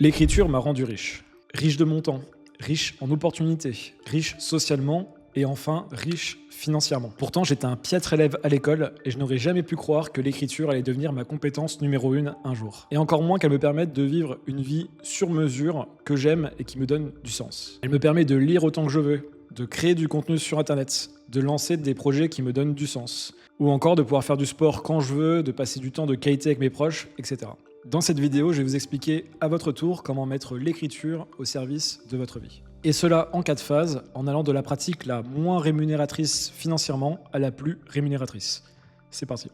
L'écriture m'a rendu riche. Riche de mon temps, riche en opportunités, riche socialement et enfin riche financièrement. Pourtant, j'étais un piètre élève à l'école et je n'aurais jamais pu croire que l'écriture allait devenir ma compétence numéro 1 un jour. Et encore moins qu'elle me permette de vivre une vie sur mesure que j'aime et qui me donne du sens. Elle me permet de lire autant que je veux, de créer du contenu sur internet, de lancer des projets qui me donnent du sens, ou encore de pouvoir faire du sport quand je veux, de passer du temps de qualité avec mes proches, etc. Dans cette vidéo, je vais vous expliquer à votre tour comment mettre l'écriture au service de votre vie. Et cela en 4 phases, en allant de la pratique la moins rémunératrice financièrement à la plus rémunératrice. C'est parti.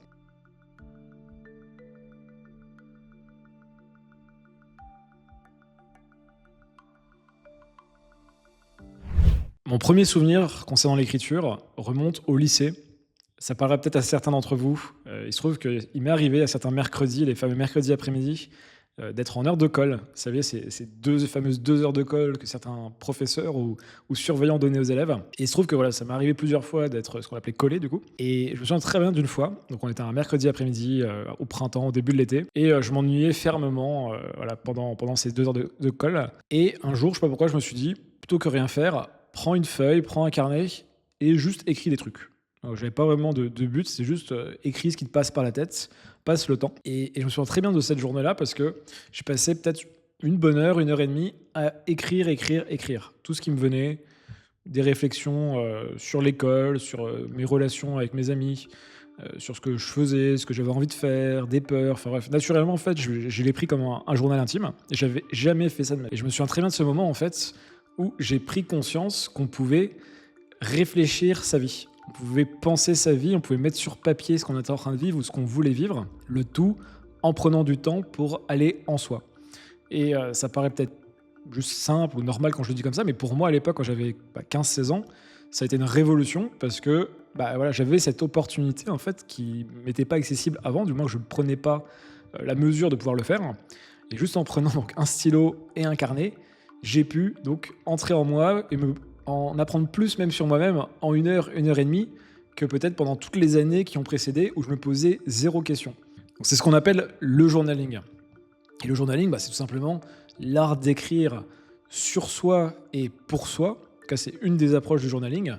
Mon premier souvenir concernant l'écriture remonte au lycée. Ça parlera peut-être à certains d'entre vous. Il se trouve qu'il m'est arrivé à certains mercredis, les fameux mercredis après-midi, d'être en heure de colle. Vous savez, ces fameuses 2 heures de colle que certains professeurs ou surveillants donnaient aux élèves. Et il se trouve que voilà, ça m'est arrivé plusieurs fois d'être ce qu'on appelait collé du coup. Et je me souviens très bien d'une fois. Donc on était un mercredi après-midi au printemps, au début de l'été. Et je m'ennuyais fermement voilà, pendant ces 2 heures de colle. Et un jour, je sais pas pourquoi, je me suis dit, plutôt que rien faire, prends une feuille, prends un carnet et juste écris des trucs. J'avais pas vraiment de but, c'est juste écris ce qui te passe par la tête, passe le temps. Et je me souviens très bien de cette journée-là parce que j'ai passé peut-être une bonne heure, 1 heure et demie à écrire. Tout ce qui me venait, des réflexions sur l'école, sur mes relations avec mes amis, sur ce que je faisais, ce que j'avais envie de faire, des peurs. Enfin bref, naturellement, en fait, je l'ai pris comme un journal intime et j'avais jamais fait ça de ma vie. Et je me souviens très bien de ce moment, en fait, où j'ai pris conscience qu'on pouvait réfléchir sa vie. On pouvait penser sa vie, on pouvait mettre sur papier ce qu'on était en train de vivre ou ce qu'on voulait vivre, le tout en prenant du temps pour aller en soi. Et ça paraît peut-être juste simple ou normal quand je le dis comme ça, mais pour moi à l'époque, quand j'avais 15-16 ans, ça a été une révolution parce que voilà, j'avais cette opportunité en fait qui m'était pas accessible avant, du moins que je ne prenais pas la mesure de pouvoir le faire. Et juste en prenant donc un stylo et un carnet, j'ai pu donc entrer en moi et en apprendre plus même sur moi-même en 1 heure et demie que peut-être pendant toutes les années qui ont précédé où je me posais 0 question. Donc c'est ce qu'on appelle le journaling. Et le journaling, c'est tout simplement l'art d'écrire sur soi et pour soi. En tout cas, c'est une des approches du journaling.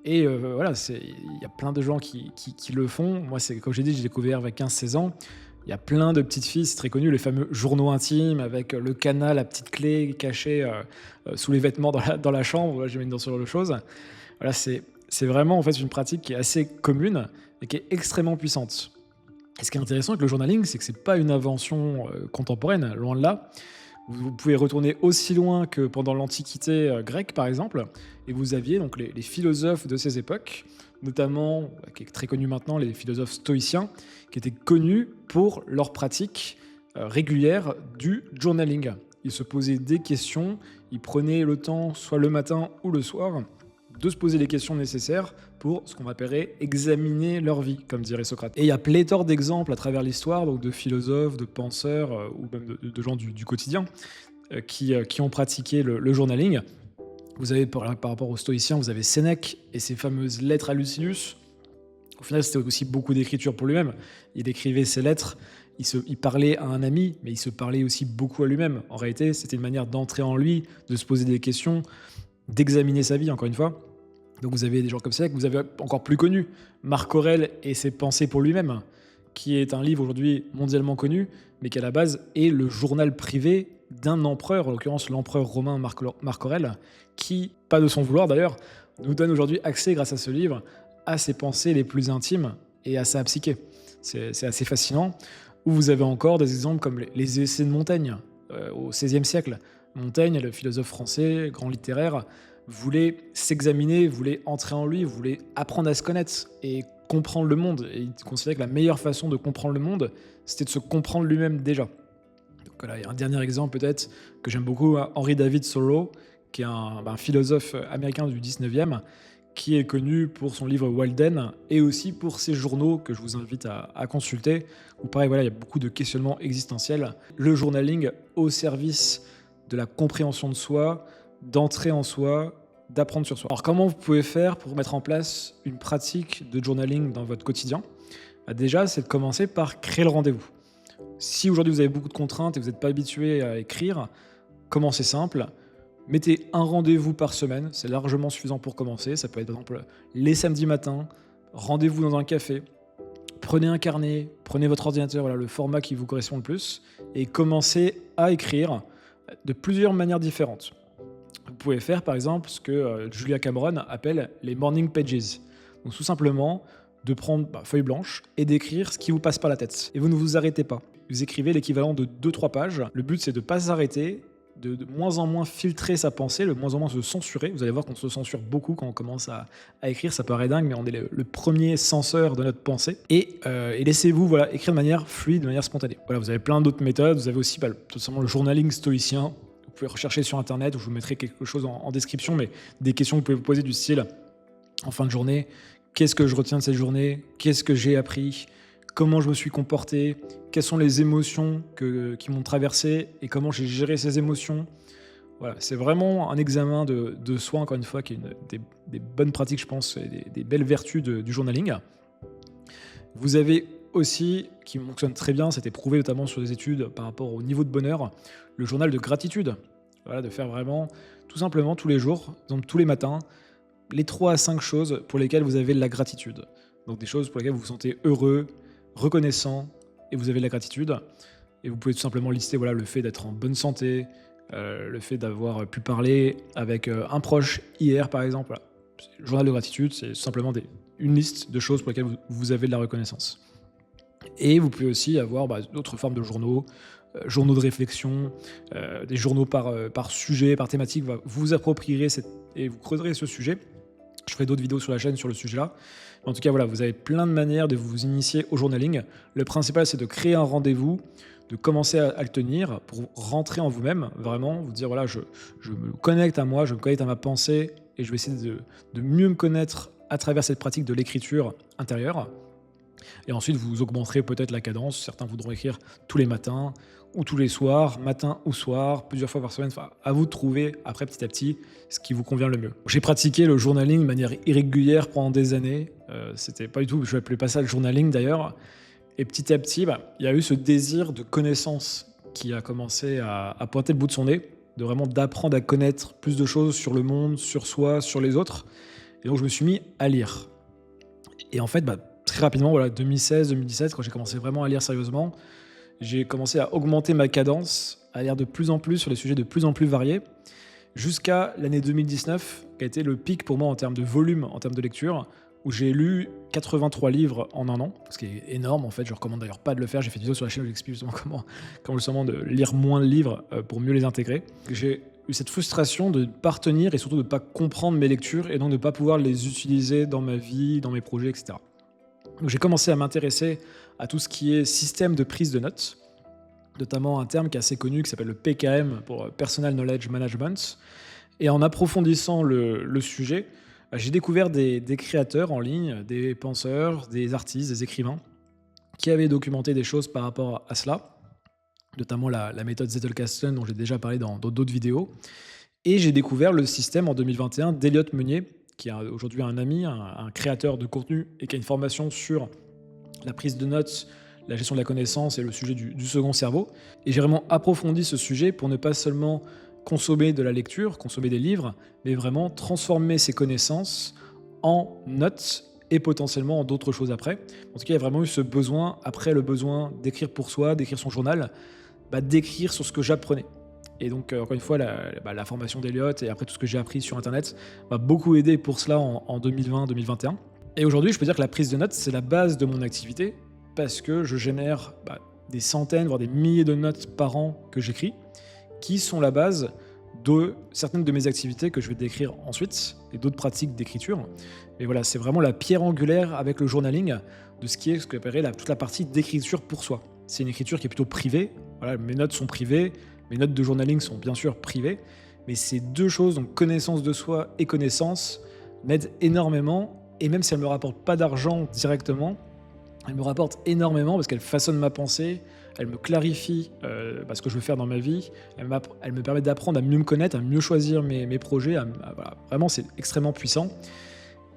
Et voilà, il y a plein de gens qui le font. Moi, c'est comme j'ai dit, j'ai découvert avec 15-16 ans. Il y a plein de petites filles, c'est très connu, les fameux journaux intimes avec le cadenas, la petite clé cachée sous les vêtements dans la chambre. Voilà, j'ai mis dans ce genre de choses. Voilà, c'est vraiment en fait une pratique qui est assez commune et qui est extrêmement puissante. Et ce qui est intéressant avec le journaling, c'est que c'est pas une invention contemporaine, loin de là. Vous pouvez retourner aussi loin que pendant l'Antiquité grecque, par exemple, et vous aviez donc les philosophes de ces époques, notamment, qui est très connu maintenant, les philosophes stoïciens, qui étaient connus pour leur pratique régulière du journaling. Ils se posaient des questions, ils prenaient le temps, soit le matin ou le soir, de se poser les questions nécessaires pour ce qu'on appellerait examiner leur vie, comme dirait Socrate. Et il y a pléthore d'exemples à travers l'histoire, donc de philosophes, de penseurs, ou même de gens du quotidien, qui ont pratiqué le journaling. Vous avez, par rapport aux stoïciens, vous avez Sénèque et ses fameuses lettres à Lucilius. Au final, c'était aussi beaucoup d'écriture pour lui-même. Il écrivait ses lettres, il parlait à un ami, mais il se parlait aussi beaucoup à lui-même. En réalité, c'était une manière d'entrer en lui, de se poser des questions, d'examiner sa vie, encore une fois. Donc vous avez des gens comme ça, que vous avez encore plus connus, Marc Aurèle et ses pensées pour lui-même, qui est un livre aujourd'hui mondialement connu, mais qui à la base est le journal privé d'un empereur, en l'occurrence l'empereur romain Marc Aurèle, qui, pas de son vouloir d'ailleurs, nous donne aujourd'hui accès grâce à ce livre à ses pensées les plus intimes et à sa psyché. C'est assez fascinant. Ou vous avez encore des exemples comme les essais de Montaigne, au XVIe siècle. Montaigne, le philosophe français, grand littéraire, voulait s'examiner, voulait entrer en lui, voulait apprendre à se connaître et comprendre le monde. Et il considérait que la meilleure façon de comprendre le monde, c'était de se comprendre lui-même déjà. Donc voilà, il y a un dernier exemple peut-être que j'aime beaucoup, Henry David Thoreau, qui est un philosophe américain du 19e, qui est connu pour son livre Walden et aussi pour ses journaux que je vous invite à consulter, où pareil, voilà, il y a beaucoup de questionnements existentiels. Le journaling au service de la compréhension de soi, d'entrer en soi, d'apprendre sur soi. Alors comment vous pouvez faire pour mettre en place une pratique de journaling dans votre quotidien ? Déjà, c'est de commencer par créer le rendez-vous. Si aujourd'hui vous avez beaucoup de contraintes et vous n'êtes pas habitué à écrire, commencez simple. Mettez un rendez-vous par semaine, c'est largement suffisant pour commencer. Ça peut être par exemple les samedis matins, rendez-vous dans un café. Prenez un carnet, prenez votre ordinateur, voilà le format qui vous correspond le plus, et commencez à écrire de plusieurs manières différentes. Vous pouvez faire par exemple ce que Julia Cameron appelle les morning pages. Donc tout simplement de prendre feuille blanche et d'écrire ce qui vous passe par la tête. Et vous ne vous arrêtez pas. Vous écrivez l'équivalent de 2-3 pages. Le but c'est de ne pas s'arrêter, de moins en moins filtrer sa pensée, de moins en moins se censurer. Vous allez voir qu'on se censure beaucoup quand on commence à écrire, ça paraît dingue, mais on est le premier censeur de notre pensée. Et laissez-vous écrire de manière fluide, de manière spontanée. Voilà, vous avez plein d'autres méthodes. Vous avez aussi tout simplement le journaling stoïcien. Vous pouvez rechercher sur internet, ou je vous mettrai quelque chose en description, mais des questions que vous pouvez vous poser du style en fin de journée, qu'est-ce que je retiens de cette journée, qu'est-ce que j'ai appris, comment je me suis comporté, quelles sont les émotions qui m'ont traversé et comment j'ai géré ces émotions. Voilà, c'est vraiment un examen de soi, encore une fois, qui est des bonnes pratiques, je pense, et des belles vertus du journaling. Vous avez aussi, qui fonctionne très bien, c'était prouvé notamment sur des études par rapport au niveau de bonheur, le journal de gratitude. Voilà, de faire vraiment, tout simplement, tous les jours, donc tous les matins, les 3 à 5 choses pour lesquelles vous avez de la gratitude. Donc des choses pour lesquelles vous vous sentez heureux, reconnaissant, et vous avez de la gratitude. Et vous pouvez tout simplement lister le fait d'être en bonne santé, le fait d'avoir pu parler avec un proche hier, par exemple. Voilà. Le journal de gratitude, c'est simplement une liste de choses pour lesquelles vous avez de la reconnaissance. Et vous pouvez aussi avoir d'autres formes de journaux, journaux de réflexion, des journaux par sujet, par thématique. Vous vous approprierez et vous creuserez ce sujet. Je ferai d'autres vidéos sur la chaîne sur le sujet-là. En tout cas, vous avez plein de manières de vous initier au journaling. Le principal, c'est de créer un rendez-vous, de commencer à le tenir pour rentrer en vous-même, vraiment, vous dire je me connecte à moi, je me connecte à ma pensée et je vais essayer de mieux me connaître à travers cette pratique de l'écriture intérieure. Et ensuite, vous augmenterez peut-être la cadence. Certains voudront écrire tous les matins ou tous les soirs, matin ou soir, plusieurs fois par semaine. Enfin, à vous de trouver, après, petit à petit, ce qui vous convient le mieux. J'ai pratiqué le journaling de manière irrégulière pendant des années. C'était pas du tout, je n'appelais pas ça le journaling d'ailleurs. Et petit à petit, il y a eu ce désir de connaissance qui a commencé à pointer le bout de son nez, d'apprendre à connaître plus de choses sur le monde, sur soi, sur les autres. Et donc, je me suis mis à lire. Et en fait, très rapidement, 2016-2017, quand j'ai commencé vraiment à lire sérieusement, j'ai commencé à augmenter ma cadence, à lire de plus en plus sur des sujets de plus en plus variés, jusqu'à l'année 2019, qui a été le pic pour moi en termes de volume, en termes de lecture, où j'ai lu 83 livres en un an, ce qui est énorme en fait. Je recommande d'ailleurs pas de le faire. J'ai fait une vidéo sur la chaîne où j'explique justement comment justement de lire moins de livres pour mieux les intégrer. J'ai eu cette frustration de ne pas retenir et surtout de ne pas comprendre mes lectures et donc de ne pas pouvoir les utiliser dans ma vie, dans mes projets, etc. Donc j'ai commencé à m'intéresser à tout ce qui est système de prise de notes, notamment un terme qui est assez connu qui s'appelle le PKM pour Personal Knowledge Management. Et en approfondissant le sujet, j'ai découvert des créateurs en ligne, des penseurs, des artistes, des écrivains qui avaient documenté des choses par rapport à cela, notamment la méthode Zettelkasten dont j'ai déjà parlé dans d'autres vidéos. Et j'ai découvert le système en 2021 d'Elliott Meunier, qui est aujourd'hui un ami, un créateur de contenu et qui a une formation sur la prise de notes, la gestion de la connaissance et le sujet du second cerveau. Et j'ai vraiment approfondi ce sujet pour ne pas seulement consommer de la lecture, consommer des livres, mais vraiment transformer ces connaissances en notes et potentiellement en d'autres choses après. En tout cas, il y a vraiment eu ce besoin, après le besoin d'écrire pour soi, d'écrire son journal, d'écrire sur ce que j'apprenais. Et donc, encore une fois, la formation d'Elliott et après tout ce que j'ai appris sur Internet m'a beaucoup aidé pour cela en 2020-2021. Et aujourd'hui, je peux dire que la prise de notes, c'est la base de mon activité parce que je génère des centaines, voire des milliers de notes par an que j'écris, qui sont la base de certaines de mes activités que je vais décrire ensuite et d'autres pratiques d'écriture. Mais voilà, c'est vraiment la pierre angulaire avec le journaling de ce qui est ce que j'appellerais toute la partie d'écriture pour soi. C'est une écriture qui est plutôt privée. Voilà, mes notes sont privées, mes notes de journaling sont bien sûr privées, mais ces deux choses, donc connaissance de soi et connaissance, m'aident énormément. Et même si elles ne me rapportent pas d'argent directement, elles me rapportent énormément parce qu'elles façonnent ma pensée, elles me clarifient ce que je veux faire dans ma vie, elles me permettent d'apprendre à mieux me connaître, à mieux choisir mes projets. Voilà. Vraiment, c'est extrêmement puissant.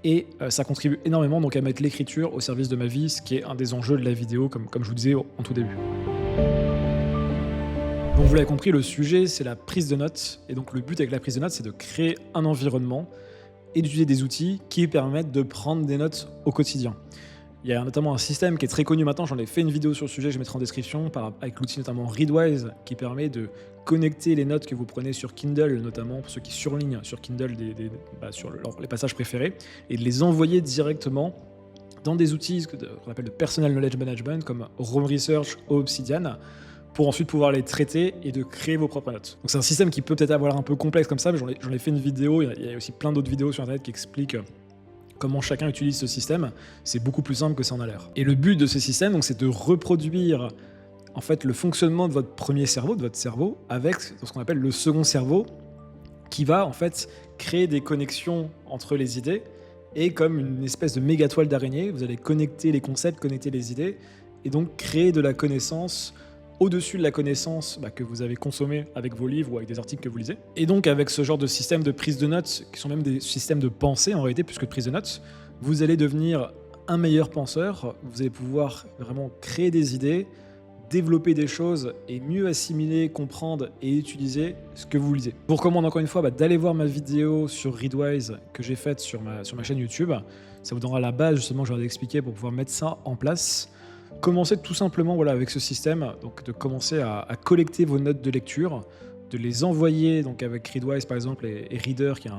Et ça contribue énormément donc à mettre l'écriture au service de ma vie, ce qui est un des enjeux de la vidéo, comme je vous disais en tout début. Donc vous l'avez compris, le sujet, c'est la prise de notes. Et donc le but avec la prise de notes, c'est de créer un environnement et d'utiliser des outils qui permettent de prendre des notes au quotidien. Il y a notamment un système qui est très connu maintenant, j'en ai fait une vidéo sur le sujet, je mettrai en description, avec l'outil notamment Readwise, qui permet de connecter les notes que vous prenez sur Kindle, notamment pour ceux qui surlignent sur Kindle sur les passages préférés, et de les envoyer directement dans des outils qu'on appelle de Personal Knowledge Management, comme Roam Research ou Obsidian, pour ensuite pouvoir les traiter et de créer vos propres notes. Donc c'est un système qui peut peut-être avoir un peu complexe comme ça, mais j'en ai fait une vidéo, il y a aussi plein d'autres vidéos sur internet qui expliquent comment chacun utilise ce système. C'est beaucoup plus simple que ça en a l'air. Et le but de ce système, donc, c'est de reproduire en fait le fonctionnement de votre premier cerveau, de votre cerveau, avec ce qu'on appelle le second cerveau, qui va en fait créer des connexions entre les idées, et comme une espèce de méga toile d'araignée, vous allez connecter les concepts, connecter les idées, et donc créer de la connaissance au-dessus de la connaissance que vous avez consommée avec vos livres ou avec des articles que vous lisez. Et donc avec ce genre de système de prise de notes, qui sont même des systèmes de pensée en réalité, plus que de prise de notes, vous allez devenir un meilleur penseur, vous allez pouvoir vraiment créer des idées, développer des choses et mieux assimiler, comprendre et utiliser ce que vous lisez. Je vous recommande encore une fois d'aller voir ma vidéo sur Readwise que j'ai faite sur ma chaîne YouTube. Ça vous donnera la base justement, je viens d'expliquer, pour pouvoir mettre ça en place. Commencez tout simplement avec ce système, donc de commencer à collecter vos notes de lecture, de les envoyer donc avec Readwise par exemple et Reader qui est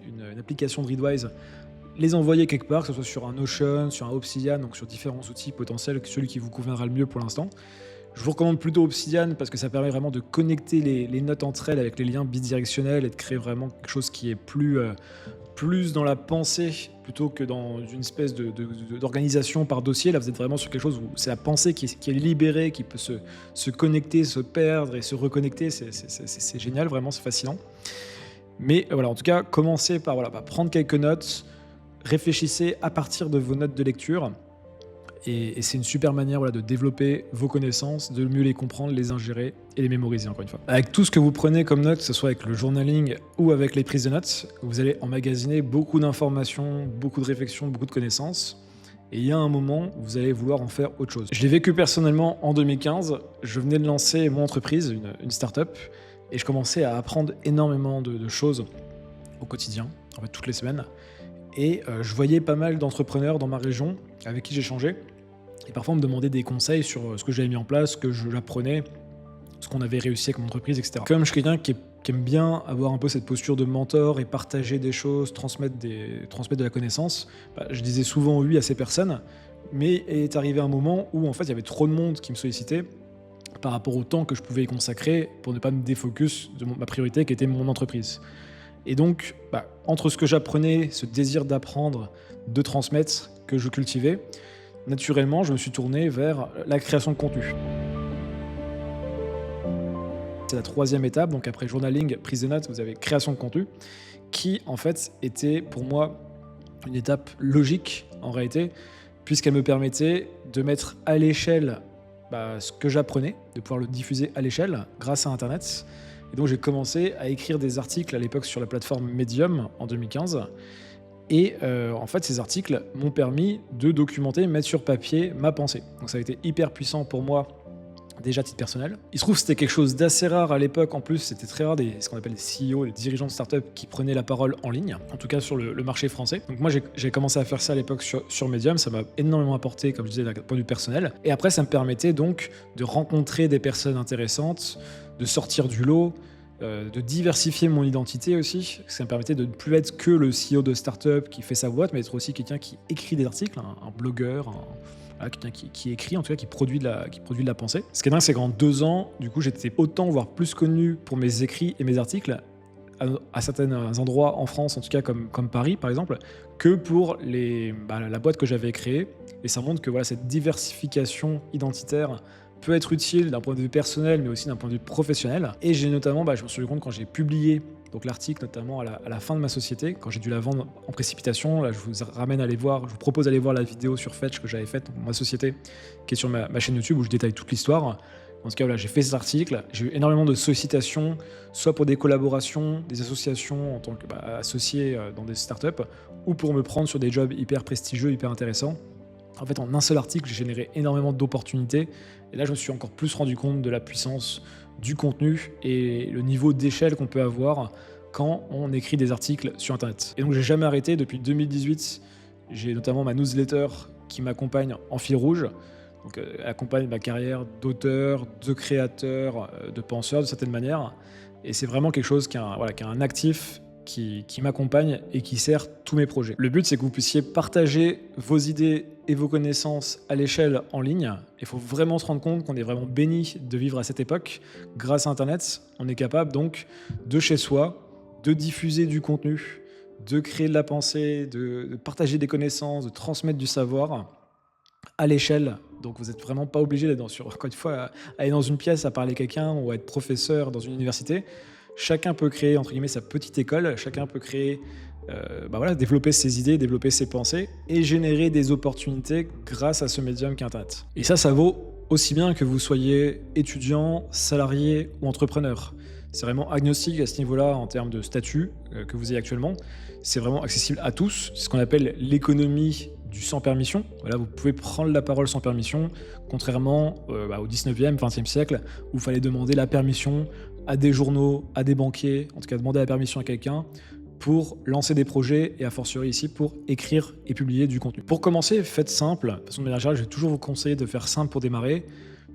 une application de Readwise, les envoyer quelque part, que ce soit sur un Notion, sur un Obsidian, donc sur différents outils potentiels, celui qui vous conviendra le mieux pour l'instant. Je vous recommande plutôt Obsidian parce que ça permet vraiment de connecter les notes entre elles avec les liens bidirectionnels et de créer vraiment quelque chose qui est plus dans la pensée plutôt que dans une espèce d'organisation par dossier. Là, vous êtes vraiment sur quelque chose où c'est la pensée qui est libérée, qui peut se connecter, se perdre et se reconnecter. C'est génial, vraiment, c'est fascinant. Mais voilà, en tout cas, commencez par prendre quelques notes, réfléchissez à partir de vos notes de lecture. Et c'est une super manière de développer vos connaissances, de mieux les comprendre, les ingérer et les mémoriser encore une fois. Avec tout ce que vous prenez comme notes, que ce soit avec le journaling ou avec les prises de notes, vous allez emmagasiner beaucoup d'informations, beaucoup de réflexions, beaucoup de connaissances. Et il y a un moment où vous allez vouloir en faire autre chose. Je l'ai vécu personnellement en 2015. Je venais de lancer mon entreprise, une start-up, et je commençais à apprendre énormément de choses au quotidien, en fait toutes les semaines. Et je voyais pas mal d'entrepreneurs dans ma région avec qui j'échangeais. Et parfois, on me demandait des conseils sur ce que j'avais mis en place, ce que j'apprenais, ce qu'on avait réussi avec mon entreprise, etc. Comme je suis quelqu'un qui aime bien avoir un peu cette posture de mentor et partager des choses, transmettre de la connaissance, je disais souvent oui à ces personnes, mais est arrivé un moment où en fait, il y avait trop de monde qui me sollicitait par rapport au temps que je pouvais y consacrer pour ne pas me défocus de ma priorité qui était mon entreprise. Et donc, entre ce que j'apprenais, ce désir d'apprendre, de transmettre, que je cultivais, naturellement, je me suis tourné vers la création de contenu. C'est la troisième étape, donc après journaling, prise de notes, vous avez création de contenu, qui en fait était pour moi une étape logique en réalité, puisqu'elle me permettait de mettre à l'échelle ce que j'apprenais, de pouvoir le diffuser à l'échelle grâce à Internet. Et donc j'ai commencé à écrire des articles à l'époque sur la plateforme Medium en 2015. Et en fait, ces articles m'ont permis de documenter, mettre sur papier ma pensée. Donc ça a été hyper puissant pour moi, déjà à titre personnel. Il se trouve que c'était quelque chose d'assez rare à l'époque. En plus, c'était très rare ce qu'on appelle les CEO, les dirigeants de start-up qui prenaient la parole en ligne, en tout cas sur le marché français. Donc moi, j'ai commencé à faire ça à l'époque sur Medium. Ça m'a énormément apporté, comme je disais, d'un point de vue personnel. Et après, ça me permettait donc de rencontrer des personnes intéressantes, de sortir du lot, de diversifier mon identité aussi. Ça me permettait de ne plus être que le CEO de start-up qui fait sa boîte, mais être aussi quelqu'un qui écrit des articles, un blogueur, quelqu'un qui écrit, en tout cas qui produit de la pensée. Ce qui est dingue, c'est qu'en 2 ans, du coup, j'étais autant, voire plus connu pour mes écrits et mes articles à certains endroits en France, en tout cas comme Paris par exemple, que pour la boîte que j'avais créée. Et ça montre que cette diversification identitaire peut être utile d'un point de vue personnel, mais aussi d'un point de vue professionnel. Et j'ai notamment, je me suis rendu compte quand j'ai publié l'article, notamment à la fin de ma société, quand j'ai dû la vendre en précipitation. Là, je vous propose d'aller voir la vidéo sur Fetch que j'avais faite, ma société, qui est sur ma chaîne YouTube, où je détaille toute l'histoire. En tout cas, j'ai fait cet article. J'ai eu énormément de sollicitations, soit pour des collaborations, des associations en tant qu'associé dans des startups, ou pour me prendre sur des jobs hyper prestigieux, hyper intéressants. En fait, en un seul article, j'ai généré énormément d'opportunités. Et là, je me suis encore plus rendu compte de la puissance du contenu et le niveau d'échelle qu'on peut avoir quand on écrit des articles sur Internet. Et donc j'ai jamais arrêté depuis 2018. J'ai notamment ma newsletter qui m'accompagne en fil rouge, donc accompagne ma carrière d'auteur, de créateur, de penseur de certaine manière. Et c'est vraiment quelque chose qui a un actif qui m'accompagne et qui sert tous mes projets. Le but, c'est que vous puissiez partager vos idées et vos connaissances à l'échelle en ligne. Il faut vraiment se rendre compte qu'on est vraiment béni de vivre à cette époque. Grâce à Internet, on est capable donc de chez soi de diffuser du contenu, de créer de la pensée, de partager des connaissances, de transmettre du savoir à l'échelle. Donc vous n'êtes vraiment pas obligé d'être encore une fois, aller dans une pièce à parler à quelqu'un ou à être professeur dans une université. Chacun peut créer entre guillemets sa petite école, chacun peut créer, développer ses idées, développer ses pensées et générer des opportunités grâce à ce médium qu'est Internet. Et ça vaut aussi bien que vous soyez étudiant, salarié ou entrepreneur. C'est vraiment agnostique à ce niveau-là en termes de statut que vous ayez actuellement. C'est vraiment accessible à tous. C'est ce qu'on appelle l'économie du sans permission. Voilà, vous pouvez prendre la parole sans permission, contrairement au 19e, 20e siècle, où il fallait demander la permission à des journaux, à des banquiers, en tout cas demander la permission à quelqu'un pour lancer des projets et a fortiori ici pour écrire et publier du contenu. Pour commencer, faites simple. De toute façon, de manière générale, je vais toujours vous conseiller de faire simple pour démarrer.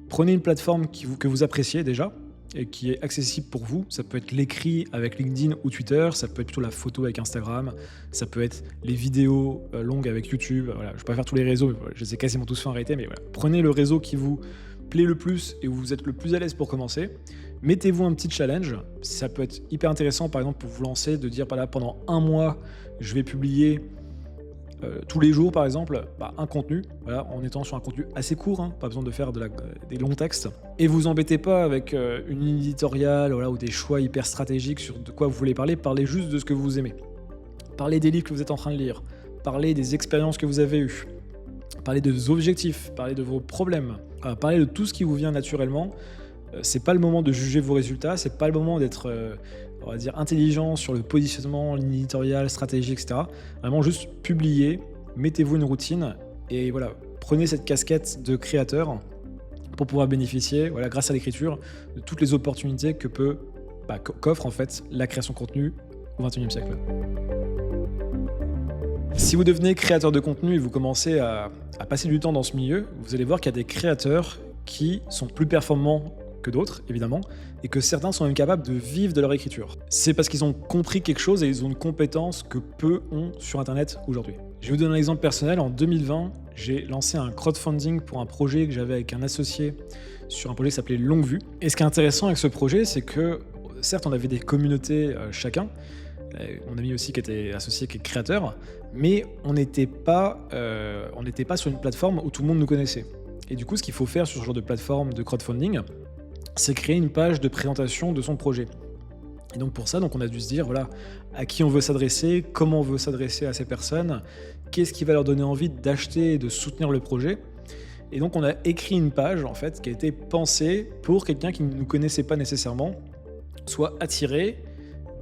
Prenez une plateforme que vous appréciez déjà et qui est accessible pour vous. Ça peut être l'écrit avec LinkedIn ou Twitter, ça peut être plutôt la photo avec Instagram, ça peut être les vidéos longues avec YouTube. Voilà, je ne vais pas faire tous les réseaux, je les ai quasiment tous fait en réalité, mais voilà. Prenez le réseau qui vous plaît le plus et où vous êtes le plus à l'aise pour commencer. Mettez-vous un petit challenge. Ça peut être hyper intéressant, par exemple, pour vous lancer, de dire pendant un mois, je vais publier tous les jours, par exemple, un contenu, voilà, en étant sur un contenu assez court, pas besoin de faire des longs textes. Et vous embêtez pas avec une ligne éditoriale ou des choix hyper stratégiques sur de quoi vous voulez parler. Parlez juste de ce que vous aimez. Parlez des livres que vous êtes en train de lire. Parlez des expériences que vous avez eues. Parlez de vos objectifs. Parlez de vos problèmes. Parlez de tout ce qui vous vient naturellement. C'est pas le moment de juger vos résultats. C'est pas le moment d'être intelligent sur le positionnement, ligne éditoriale, stratégie, etc. Vraiment juste publiez, mettez-vous une routine et voilà, prenez cette casquette de créateur pour pouvoir bénéficier, grâce à l'écriture, de toutes les opportunités qu'offre en fait la création de contenu au XXIe siècle. Si vous devenez créateur de contenu et vous commencez à passer du temps dans ce milieu, vous allez voir qu'il y a des créateurs qui sont plus performants que d'autres, évidemment, et que certains sont même capables de vivre de leur écriture. C'est parce qu'ils ont compris quelque chose et ils ont une compétence que peu ont sur Internet aujourd'hui. Je vais vous donner un exemple personnel. En 2020, j'ai lancé un crowdfunding pour un projet que j'avais avec un associé sur un projet qui s'appelait Longue Vue. Et ce qui est intéressant avec ce projet, c'est que, certes, on avait des communautés chacun, mon ami aussi qui était associé, qui est créateur, mais on n'était pas sur une plateforme où tout le monde nous connaissait. Et du coup, ce qu'il faut faire sur ce genre de plateforme de crowdfunding, c'est créer une page de présentation de son projet. Et donc pour ça, on a dû se dire à qui on veut s'adresser, comment on veut s'adresser à ces personnes, qu'est-ce qui va leur donner envie d'acheter et de soutenir le projet. Et donc on a écrit une page en fait qui a été pensée pour quelqu'un qui ne nous connaissait pas nécessairement, soit attiré,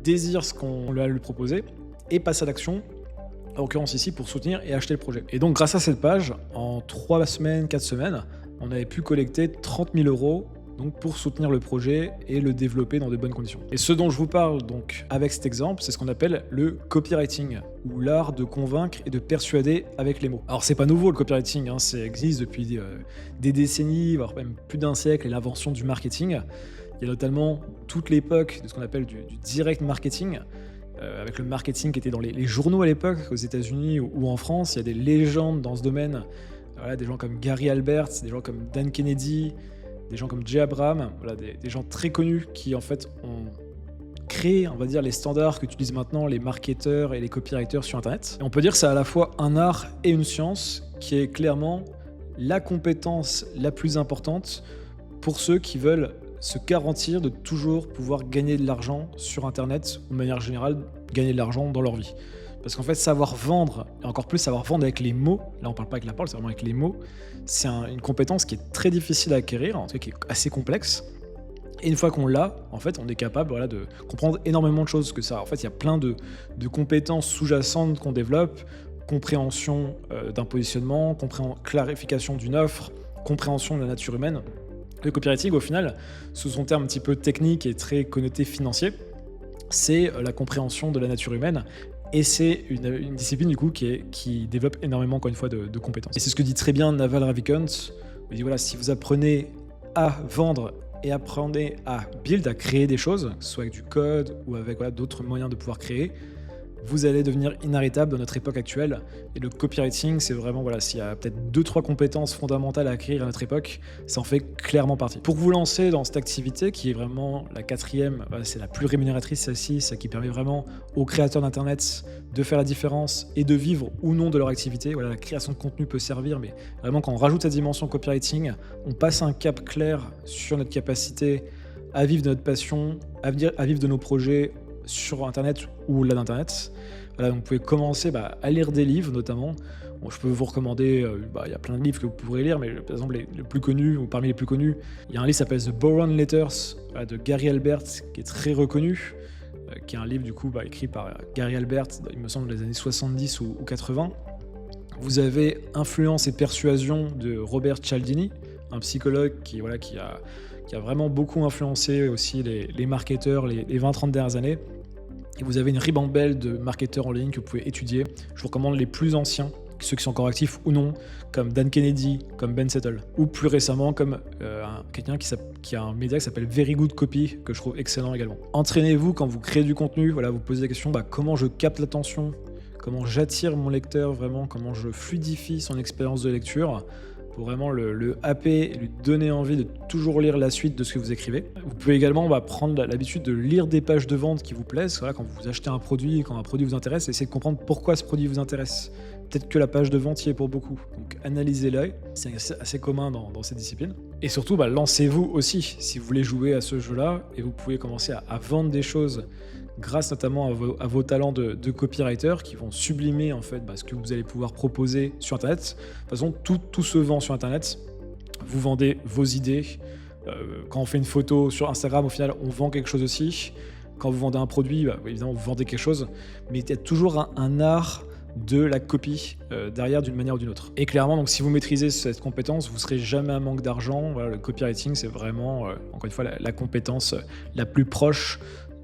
désire ce qu'on lui a proposé et passe à l'action, en l'occurrence ici pour soutenir et acheter le projet. Et donc grâce à cette page, en 3 semaines, 4 semaines, on avait pu collecter 30 000 € donc pour soutenir le projet et le développer dans de bonnes conditions. Et ce dont je vous parle donc avec cet exemple, c'est ce qu'on appelle le copywriting, ou l'art de convaincre et de persuader avec les mots. Alors c'est pas nouveau le copywriting, ça existe depuis des décennies, voire même plus d'un siècle, et l'invention du marketing. Il y a notamment toute l'époque de ce qu'on appelle du direct marketing, avec le marketing qui était dans les journaux à l'époque, aux États-Unis ou en France. Il y a des légendes dans ce domaine, des gens comme Gary Albert, des gens comme Dan Kennedy, des gens comme Jay Abraham, des gens très connus qui en fait ont créé, on va dire, les standards qu'utilisent maintenant les marketeurs et les copywriters sur Internet. Et on peut dire que c'est à la fois un art et une science qui est clairement la compétence la plus importante pour ceux qui veulent se garantir de toujours pouvoir gagner de l'argent sur Internet ou de manière générale gagner de l'argent dans leur vie. Parce qu'en fait, savoir vendre, et encore plus savoir vendre avec les mots, là on parle pas avec la parole, c'est vraiment avec les mots, c'est une compétence qui est très difficile à acquérir, en tout cas qui est assez complexe. Et une fois qu'on l'a, en fait, on est capable de comprendre énormément de choses que ça. En fait, il y a plein de compétences sous-jacentes qu'on développe, compréhension d'un positionnement, clarification d'une offre, compréhension de la nature humaine. Le copywriting, au final, sous son terme un petit peu technique et très connoté financier, c'est la compréhension de la nature humaine et c'est une discipline du coup qui développe énormément, encore une fois, de compétences. Et c'est ce que dit très bien Naval Ravikant. Il dit voilà, si vous apprenez à vendre et apprenez à build, à créer des choses, soit avec du code ou avec voilà, d'autres moyens de pouvoir créer, vous allez devenir inarrêtable dans notre époque actuelle. Et le copywriting, c'est vraiment, voilà, s'il y a peut-être 2-3 compétences fondamentales à acquérir à notre époque, ça en fait clairement partie. Pour vous lancer dans cette activité, qui est vraiment la quatrième, voilà, c'est la plus rémunératrice, celle-ci, celle qui permet vraiment aux créateurs d'Internet de faire la différence et de vivre ou non de leur activité. Voilà, la création de contenu peut servir, mais vraiment quand on rajoute la dimension copywriting, on passe un cap clair sur notre capacité à vivre de notre passion, à vivre de nos projets sur Internet ou au-delà d'Internet. Voilà, donc vous pouvez commencer à lire des livres notamment. Bon, je peux vous recommander, il y a plein de livres que vous pourrez lire, mais par exemple les plus connus, ou parmi les plus connus, il y a un livre qui s'appelle The Boron Letters de Gary Albert, qui est très reconnu, qui est un livre du coup écrit par Gary Albert, il me semble, dans les années 70 ou 80. Vous avez Influence et persuasion de Robert Cialdini, un psychologue qui a vraiment beaucoup influencé aussi les marketeurs les 20-30 dernières années. Et vous avez une ribambelle de marketeurs en ligne que vous pouvez étudier. Je vous recommande les plus anciens, ceux qui sont encore actifs ou non, comme Dan Kennedy, comme Ben Settle, ou plus récemment comme quelqu'un qui a un média qui s'appelle Very Good Copy, que je trouve excellent également. Entraînez-vous quand vous créez du contenu, voilà, vous posez la question comment je capte l'attention, comment j'attire mon lecteur vraiment, comment je fluidifie son expérience de lecture, pour vraiment le happer et lui donner envie de toujours lire la suite de ce que vous écrivez. Vous pouvez également prendre l'habitude de lire des pages de vente qui vous plaisent. Voilà, quand vous achetez un produit, quand un produit vous intéresse, essayez de comprendre pourquoi ce produit vous intéresse. Peut-être que la page de vente y est pour beaucoup. Donc analysez-la, c'est assez commun dans cette discipline. Et surtout, lancez-vous aussi si vous voulez jouer à ce jeu-là et vous pouvez commencer à vendre des choses grâce notamment à vos talents de copywriter qui vont sublimer en fait ce que vous allez pouvoir proposer sur Internet. De toute façon, tout se vend sur Internet. Vous vendez vos idées. Quand on fait une photo sur Instagram, au final, on vend quelque chose aussi. Quand vous vendez un produit, évidemment, vous vendez quelque chose. Mais il y a toujours un art de la copie derrière d'une manière ou d'une autre. Et clairement, donc, si vous maîtrisez cette compétence, vous ne serez jamais à manque d'argent. Voilà, le copywriting, c'est vraiment, encore une fois, la compétence la plus proche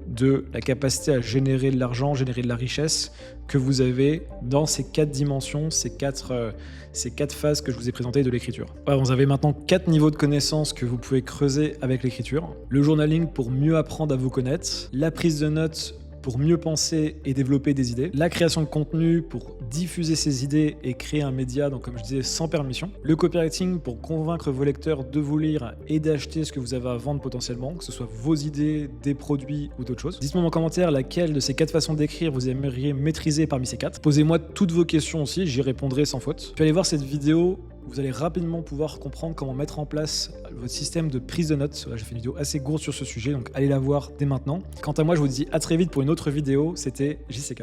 de la capacité à générer de l'argent, générer de la richesse que vous avez dans ces 4 dimensions, ces quatre phases que je vous ai présentées de l'écriture. Voilà, vous avez maintenant 4 niveaux de connaissances que vous pouvez creuser avec l'écriture. Le journaling pour mieux apprendre à vous connaître, la prise de notes pour mieux penser et développer des idées, la création de contenu pour diffuser ses idées et créer un média, donc comme je disais, sans permission, le copywriting pour convaincre vos lecteurs de vous lire et d'acheter ce que vous avez à vendre potentiellement, que ce soit vos idées, des produits ou d'autres choses. Dites-moi en commentaire laquelle de ces 4 façons d'écrire vous aimeriez maîtriser parmi ces 4. Posez-moi toutes vos questions aussi, j'y répondrai sans faute. Puis allez voir cette vidéo. Vous allez rapidement pouvoir comprendre comment mettre en place votre système de prise de notes. Voilà, j'ai fait une vidéo assez courte sur ce sujet, donc allez la voir dès maintenant. Quant à moi, je vous dis à très vite pour une autre vidéo. C'était JCK.